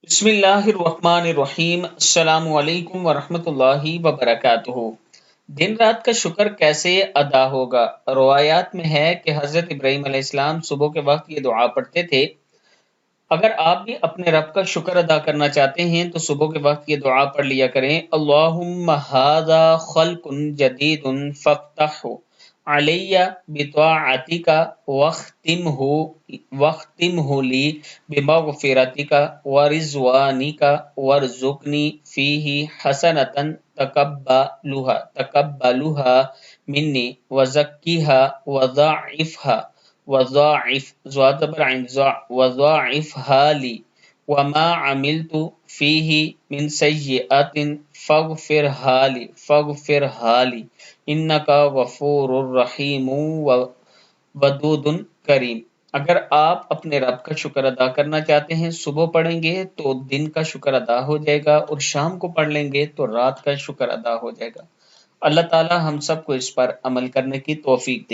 بسم اللہ الرحمن الرحیم، السلام علیکم ورحمۃ اللہ وبرکاتہ۔ دن رات کا شکر کیسے ادا ہوگا؟ روایات میں ہے کہ حضرت ابراہیم علیہ السلام صبح کے وقت یہ دعا پڑھتے تھے۔ اگر آپ بھی اپنے رب کا شکر ادا کرنا چاہتے ہیں تو صبح کے وقت یہ دعا پڑھ لیا کریں۔ اللہم ھذا خلق جدید فافتح علی بطاعتک واختمہ لی بمغفرتک ورضوانک وارزقنی فیہ حسنۃ تقبلھا منی وزکھا وضاعفها لی وما عملت فیہ من سیئۃ فاغفرھا لی انک غفور رحیم ودود کریم۔ اگر آپ اپنے رب کا شکر ادا کرنا چاہتے ہیں، صبح پڑھیں گے تو دن کا شکر ادا ہو جائے گا، اور شام کو پڑھ لیں گے تو رات کا شکر ادا ہو جائے گا۔ اللہ تعالی ہم سب کو اس پر عمل کرنے کی توفیق دے۔